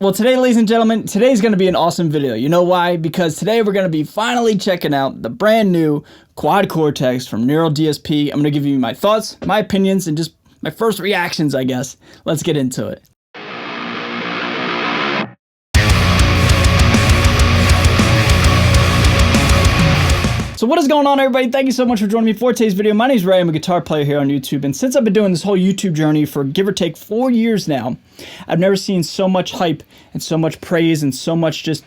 Well, today, ladies and gentlemen, today's going to be an awesome video. You know why? Because today we're going to be finally checking out the brand new Quad Cortex from Neural DSP. I'm going to give you my thoughts, my opinions, and just my first reactions, I guess. Let's get into it. So what is going on, everybody? Thank you so much for joining me for today's video. My name is Ray. I'm a guitar player here on YouTube, and since I've been doing this whole YouTube journey for give or take 4 years now, I've never seen so much hype and so much praise and so much just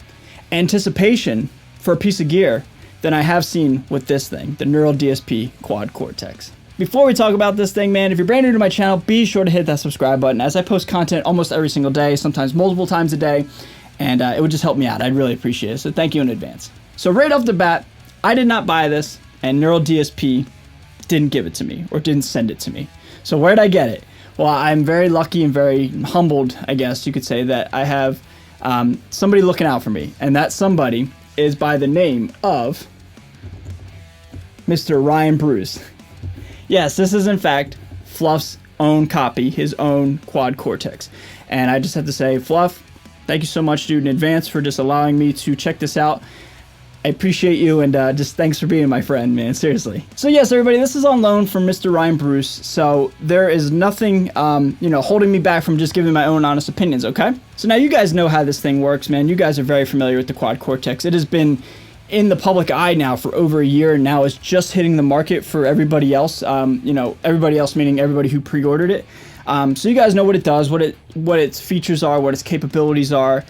anticipation for a piece of gear than I have seen with this thing, the Neural DSP Quad Cortex. Before we talk about this thing, man, if you're brand new to my channel, be sure to hit that subscribe button, as I post content almost every single day, sometimes multiple times a day, and it would just help me out. I'd really appreciate it, so thank you in advance. So right off the bat, I did not buy this, and Neural DSP didn't give it to me, or didn't send it to me. So where did I get it? Well, I'm very lucky and very humbled, I guess you could say, that I have somebody looking out for me, and that somebody is by the name of Mr. Ryan Bruce. Yes, this is in fact Fluff's own copy, his own Quad Cortex. And I just have to say, Fluff, thank you so much, dude, in advance for just allowing me to check this out. I appreciate you, and just thanks for being my friend, man, seriously. So yes, everybody, this is on loan from Mr. Ryan Bruce, so there is nothing, holding me back from just giving my own honest opinions, okay? So now you guys know how this thing works, man. You guys are very familiar with the Quad Cortex. It has been in the public eye now for over a year, and now it's just hitting the market for everybody else, everybody else meaning everybody who pre-ordered it. So you guys know what it does, what its features are, what its capabilities are.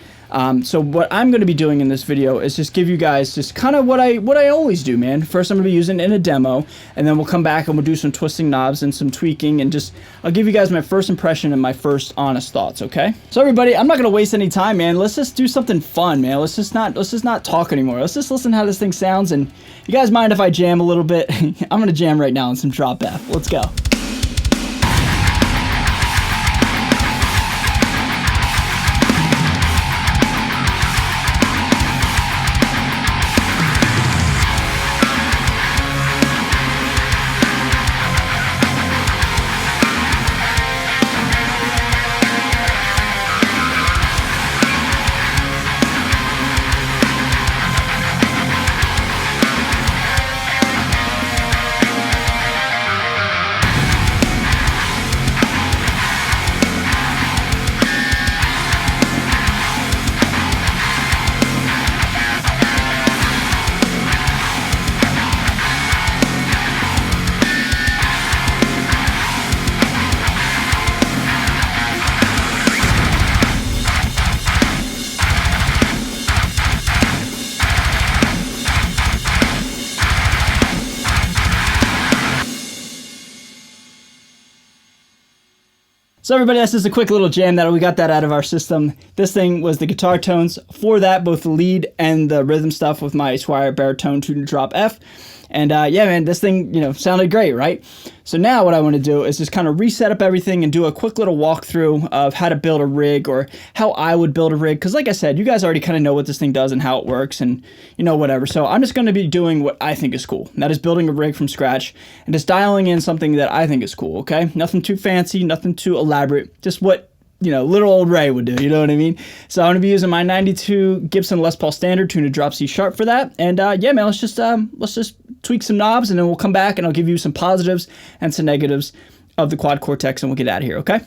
So what I'm going to be doing in this video is just give you guys just kind of what I always do, man. First, I'm going to be using it in a demo, and then we'll come back and we'll do some twisting knobs and some tweaking, and just I'll give you guys my first impression and my first honest thoughts, okay? So everybody, I'm not going to waste any time, man. Let's just do something fun, man. Let's just not talk anymore. Let's just listen to how this thing sounds, and you guys mind if I jam a little bit? I'm going to jam right now on some drop F. Let's go. So everybody, that's just a quick little jam that we got that out of our system. This thing was the guitar tones for that, both the lead and the rhythm stuff with my Squire baritone to drop F. And yeah, man, this thing, sounded great, right? So now what I want to do is just kind of reset up everything and do a quick little walkthrough of how to build a rig, or how I would build a rig. Because like I said, you guys already kind of know what this thing does and how it works and, whatever. So I'm just going to be doing what I think is cool. And that is building a rig from scratch and just dialing in something that I think is cool, okay? Nothing too fancy, nothing too elaborate, just what little old Ray would do, you know what I mean? So I'm going to be using my 92 Gibson Les Paul Standard tuned to drop C sharp for that. And yeah, man, let's just tweak some knobs, and then we'll come back and I'll give you some positives and some negatives of the Quad Cortex, and we'll get out of here, okay?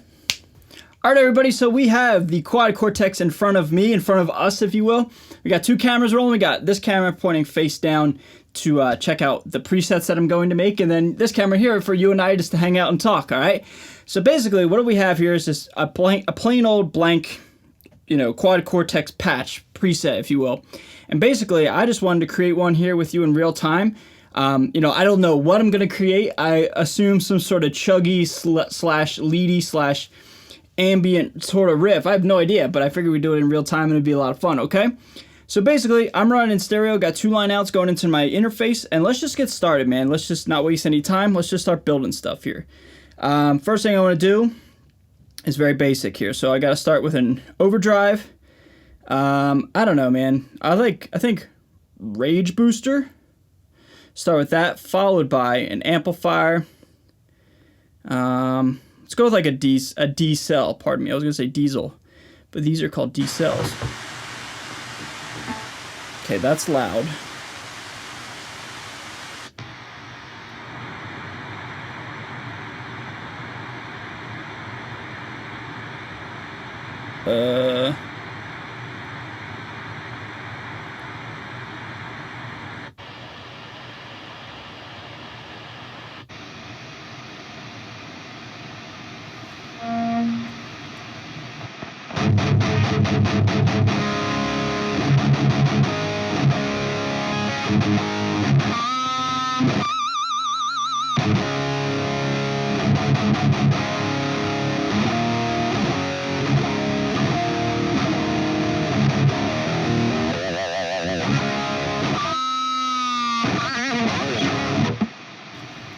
All right, everybody, so we have the Quad Cortex in front of me, in front of us, if you will. We got two cameras rolling. We got this camera pointing face down to check out the presets that I'm going to make, and then this camera here for you and I just to hang out and talk, all right? So basically, what do we have here is just a plain old blank, Quad Cortex patch preset, if you will. And basically, I just wanted to create one here with you in real time. I don't know what I'm going to create. I assume some sort of chuggy slash leady slash ambient sort of riff. I have no idea, but I figured we'd do it in real time and it'd be a lot of fun, okay? So basically, I'm running in stereo, got 2 line outs going into my interface, and let's just get started, man. Let's just not waste any time. Let's just start building stuff here. First thing I want to do is very basic here. So I got to start with an overdrive. I don't know, man. I think Rage Booster. Start with that, followed by an amplifier. Let's go with like a D cell, pardon me. I was going to say diesel. but these are called decels. Okay, that's loud.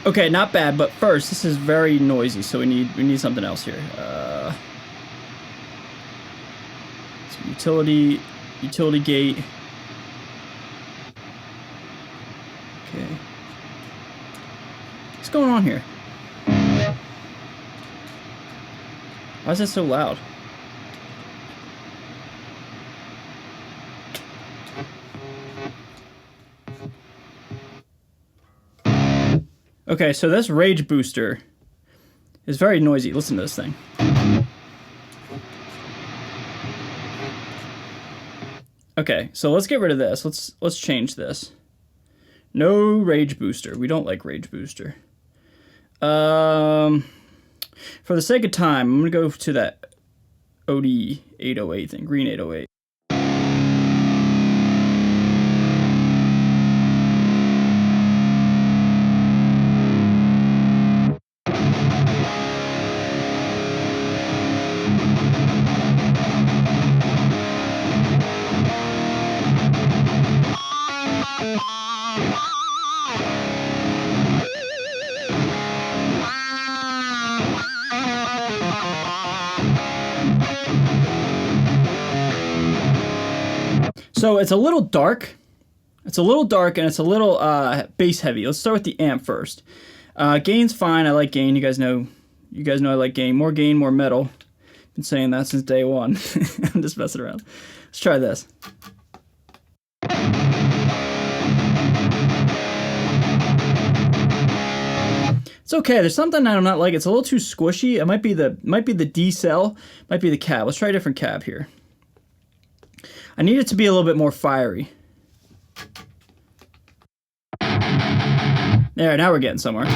Okay, not bad, but first, this is very noisy, so we need something else here. So utility gate. Okay. What's going on here? Why is that so loud? Okay, so this rage booster is very noisy. Listen to this thing. Okay, so let's get rid of this. Let's change this. No rage booster. We don't like rage booster. For the sake of time, I'm gonna go to that OD 808 thing, green 808. So it's a little dark. It's a little dark and it's a little bass heavy. Let's start with the amp first. Gain's fine. I like gain. You guys know I like gain. More metal. Been saying that since day one. I'm just messing around. Let's try this. It's okay. There's something I'm not like. It's a little too squishy. It might be the D cell, might be the cab. Let's try a different cab here. I need it to be a little bit more fiery. There, now we're getting somewhere.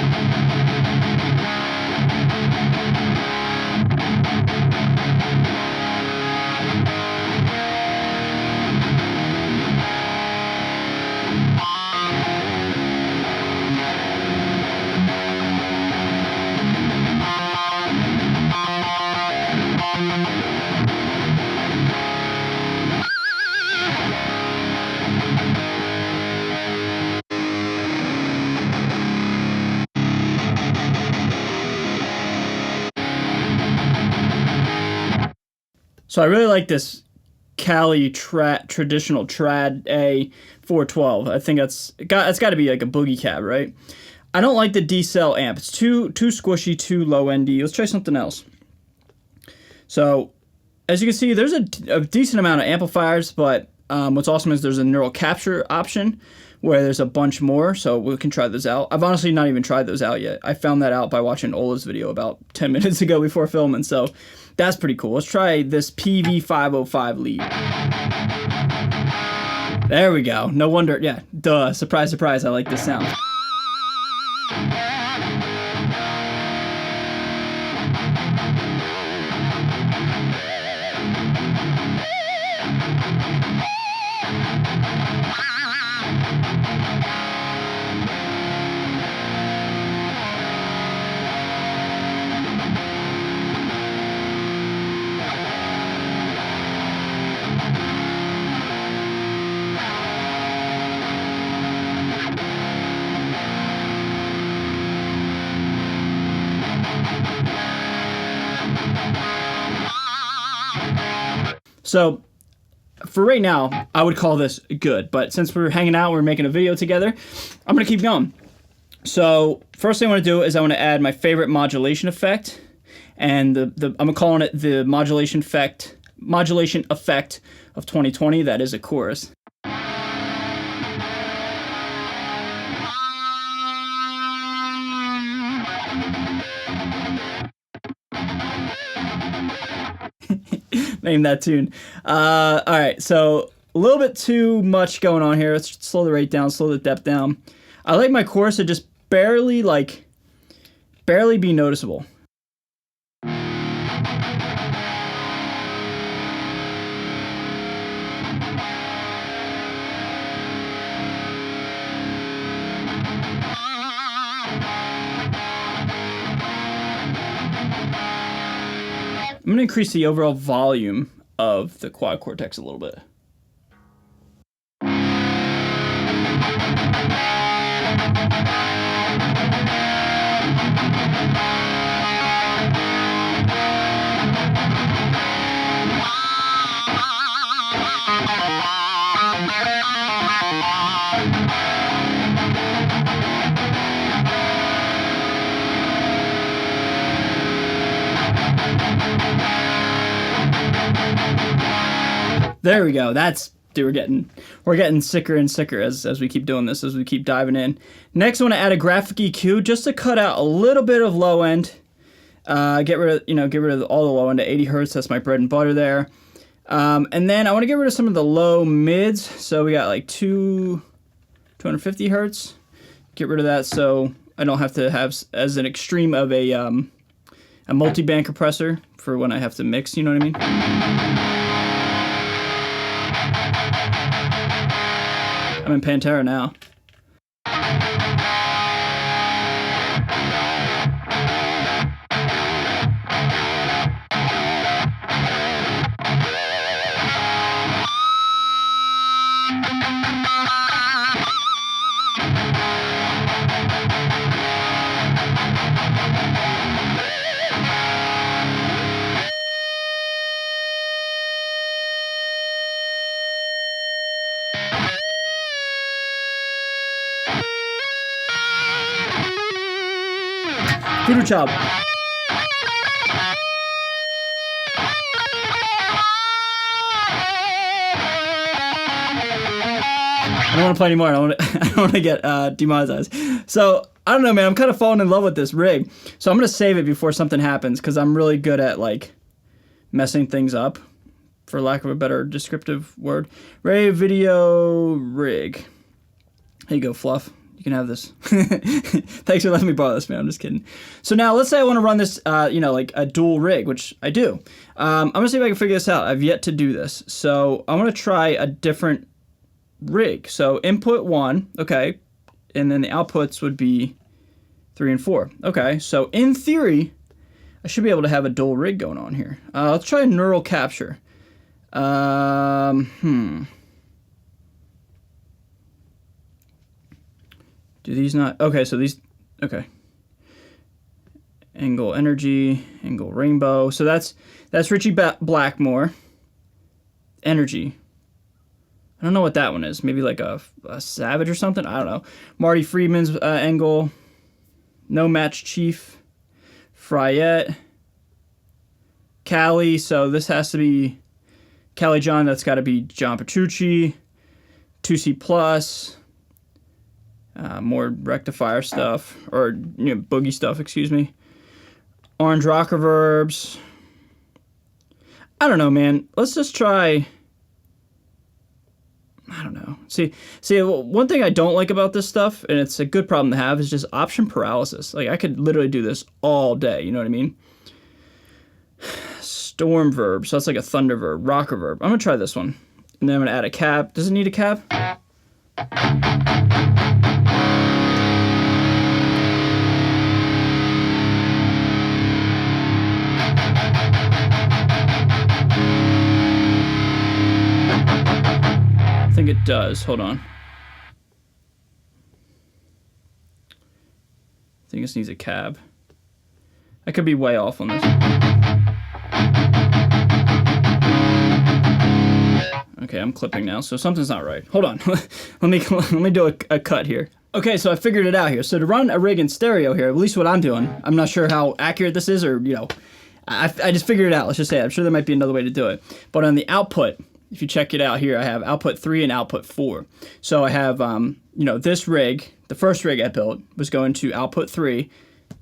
So I really like this Cali traditional Trad A 412. I think it's got to be like a boogie cab, right? I don't like the D cell amp. It's too squishy, too low ND. Let's try something else. So as you can see, there's a decent amount of amplifiers, but what's awesome is there's a neural capture option where there's a bunch more, so we can try those out. I've honestly not even tried those out yet. I found that out by watching Ola's video about 10 minutes ago before filming, so that's pretty cool. Let's try this PV505 lead. There we go. No wonder, yeah, duh, surprise, surprise, I like this sound. So for right now, I would call this good, but since we're hanging out, we're making a video together, I'm gonna keep going. So first thing I want to do is I want to add my favorite modulation effect, and I'm calling it the modulation effect modulation effect of 2020. That is a chorus. Name that tune. All right, so a little bit too much going on here. Let's slow the rate down, slow the depth down. I like my chorus to just barely be noticeable. I'm going to increase the overall volume of the Quad Cortex a little bit. There we go. Dude, we're getting sicker and sicker as we keep doing this, as we keep diving in. Next, I want to add a graphic EQ just to cut out a little bit of low end. Get rid of all the low end to 80 hertz. That's my bread and butter there. And then I want to get rid of some of the low mids. So we got like 250 hertz. Get rid of that so I don't have to have as an extreme of a multi-band compressor for when I have to mix. You know what I mean? I'm in Pantera now. Voodoo Child. I don't want to play anymore. I don't want to get demonetized. So I don't know, man. I'm kind of falling in love with this rig. So I'm gonna save it before something happens because I'm really good at like messing things up, for lack of a better descriptive word. Ray video rig. Here you go, Fluff. You can have this. Thanks for letting me borrow this, man. I'm just kidding. So now let's say I want to run this, like a dual rig, which I do. I'm going to see if I can figure this out. I've yet to do this. So I want to try a different rig. So input 1, okay. And then the outputs would be 3 and 4. Okay, so in theory, I should be able to have a dual rig going on here. Let's try neural capture. Do these not? Okay, so these, okay. Angle energy, angle rainbow. So that's Richie Blackmore. Energy. I don't know what that one is. Maybe like a Savage or something. I don't know. Marty Friedman's angle. No Match Chief. Fryette. Cali. So this has to be Cali John. That's got to be John Petrucci. 2C plus. More rectifier stuff, or boogie stuff, excuse me. Orange rock reverbs. I don't know, man. Let's just try. I don't know. See, one thing I don't like about this stuff, and it's a good problem to have, is just option paralysis. Like, I could literally do this all day, you know what I mean? Storm verb, so that's like a thunder verb. Rock reverb. I'm gonna try this one. And then I'm gonna add a cab. Does it need a cab? I think it does. Hold on. I think this needs a cab. I could be way off on this. Okay, I'm clipping now, so something's not right. Hold on. let me do a cut here. Okay, so I figured it out here. So to run a rig in stereo here, at least what I'm doing, I'm not sure how accurate this is, or I just figured it out. Let's just say I'm sure there might be another way to do it. But on the output, if you check it out here, I have output 3 and output 4. So I have, this rig, the first rig I built was going to output 3,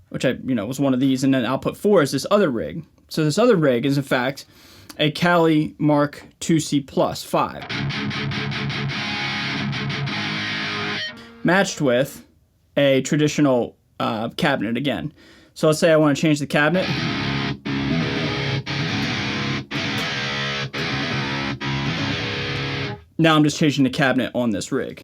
which was one of these, and then output 4 is this other rig. So this other rig is in fact a Kali Mark IIc Plus 5, matched with a traditional cabinet again. So let's say I want to change the cabinet. Now I'm just changing the cabinet on this rig.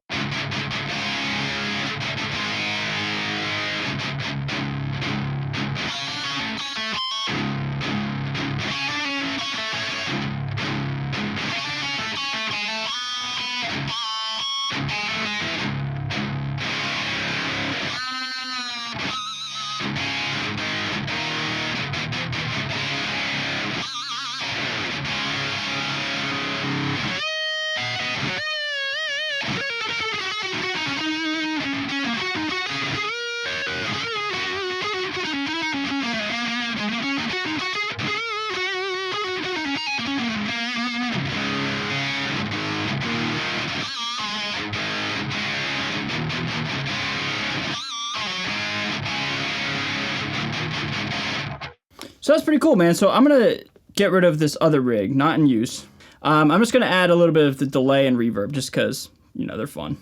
So that's pretty cool, man. So I'm going to get rid of this other rig, not in use. I'm just going to add a little bit of the delay and reverb just because, they're fun.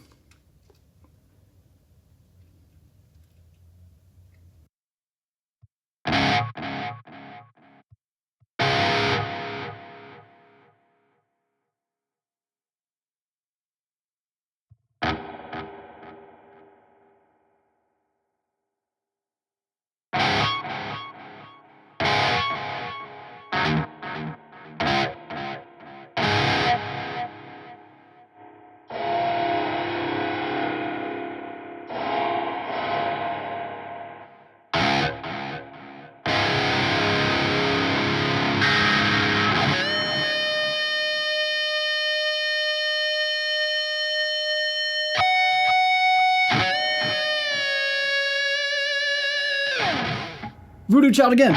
Voodoo Child again.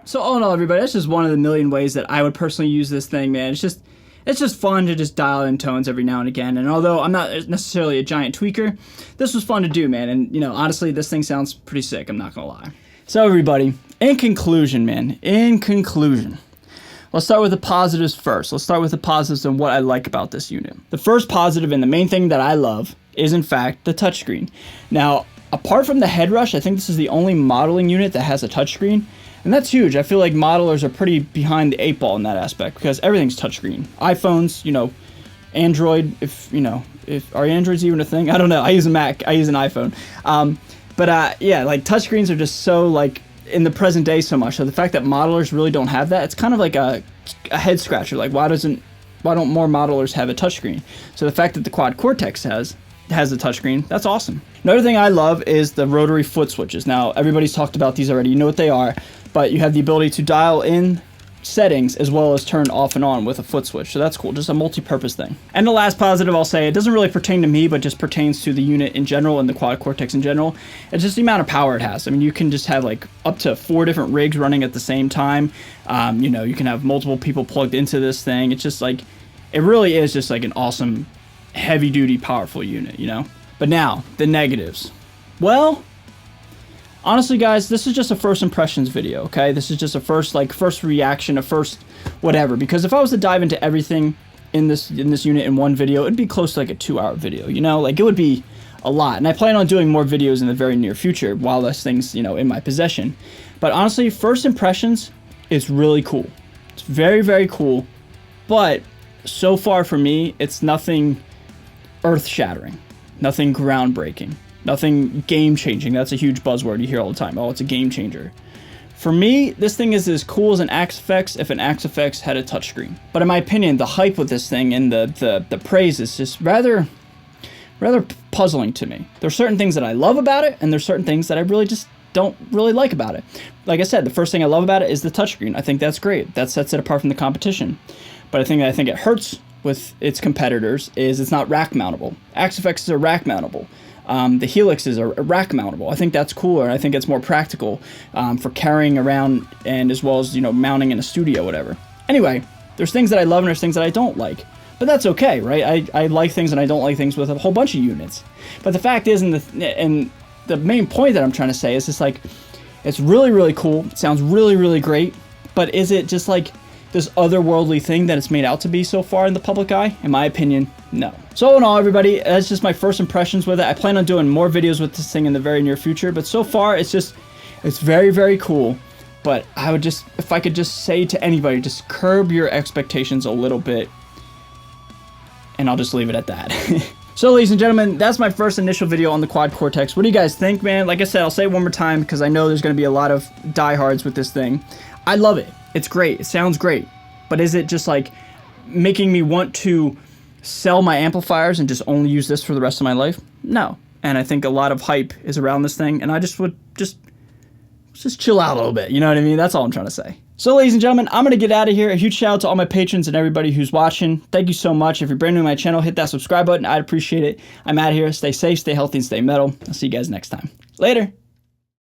So all in all, everybody, that's just one of the million ways that I would personally use this thing, man. It's just fun to just dial in tones every now and again. And although I'm not necessarily a giant tweaker, this was fun to do, man. And, honestly, this thing sounds pretty sick. I'm not going to lie. So everybody, in conclusion, let's start with the positives first. Let's start with the positives and what I like about this unit. The first positive and the main thing that I love is, in fact, the touchscreen. Now, apart from the head rush, I think this is the only modeling unit that has a touchscreen. And that's huge. I feel like modelers are pretty behind the 8 ball in that aspect because everything's touchscreen. iPhones, Android, if are Androids even a thing? I don't know. I use a Mac. I use an iPhone. Like touchscreens are just so like in the present day so much. So the fact that modelers really don't have that, it's kind of like a head scratcher. Like why don't more modelers have a touchscreen? So the fact that the Quad Cortex has a touchscreen, that's awesome. Another thing I love is the rotary foot switches. Now everybody's talked about these already. You know what they are. But you have the ability to dial in settings as well as turn off and on with a foot switch. So that's cool, just a multi-purpose thing. And the last positive I'll say, it doesn't really pertain to me, but just pertains to the unit in general and the Quad Cortex in general. It's just the amount of power it has. I mean, you can just have like up to 4 different rigs running at the same time. You can have multiple people plugged into this thing. It's just like, it really is just like an awesome, heavy-duty, powerful unit, But now, the negatives. Well, honestly, guys, this is just a first impressions video, okay? This is just a first reaction, a first whatever. Because if I was to dive into everything in this unit in one video, it'd be close to like a 2-hour video, Like it would be a lot. And I plan on doing more videos in the very near future while this thing's, in my possession. But honestly, first impressions is really cool. It's very, very cool. But so far for me, it's nothing earth-shattering, nothing groundbreaking. Nothing game-changing. That's a huge buzzword you hear all the time. Oh, it's a game changer. For me, this thing is as cool as an Axe-Fx if an Axe-Fx had a touchscreen. But in my opinion, the hype with this thing and the praise is just rather puzzling to me. There's certain things that I love about it, and there's certain things that I really just don't really like about it. Like I said, the first thing I love about it is the touchscreen. I think that's great. That sets it apart from the competition. But I think it hurts with its competitors is it's not rack mountable. Axe-Fx's are rack mountable. The Helixes are rack mountable. I think that's cooler, and I think it's more practical for carrying around and as well as, mounting in a studio, whatever. Anyway, there's things that I love and there's things that I don't like. But that's okay, right? I like things and I don't like things with a whole bunch of units. But the fact is, and the main point that I'm trying to say is just like, it's really, really cool. It sounds really, really great. But is it just like this otherworldly thing that it's made out to be so far in the public eye? In my opinion, no. So in all, everybody, that's just my first impressions with it. I plan on doing more videos with this thing in the very near future. But so far, it's very, very cool. But I would just, if I could just say to anybody, just curb your expectations a little bit. And I'll just leave it at that. So, ladies and gentlemen, that's my first initial video on the Quad Cortex. What do you guys think, man? Like I said, I'll say it one more time because I know there's going to be a lot of diehards with this thing. I love it. It's great. It sounds great. But is it just like making me want to sell my amplifiers and just only use this for the rest of my life? No. And I think a lot of hype is around this thing, and I just would just chill out a little bit. You know what I mean? That's all I'm trying to say. So, ladies and gentlemen, I'm going to get out of here. A huge shout out to all my patrons and everybody who's watching. Thank you so much. If you're brand new to my channel, hit that subscribe button. I'd appreciate it. I'm out of here. Stay safe, stay healthy, and stay metal. I'll see you guys next time. Later.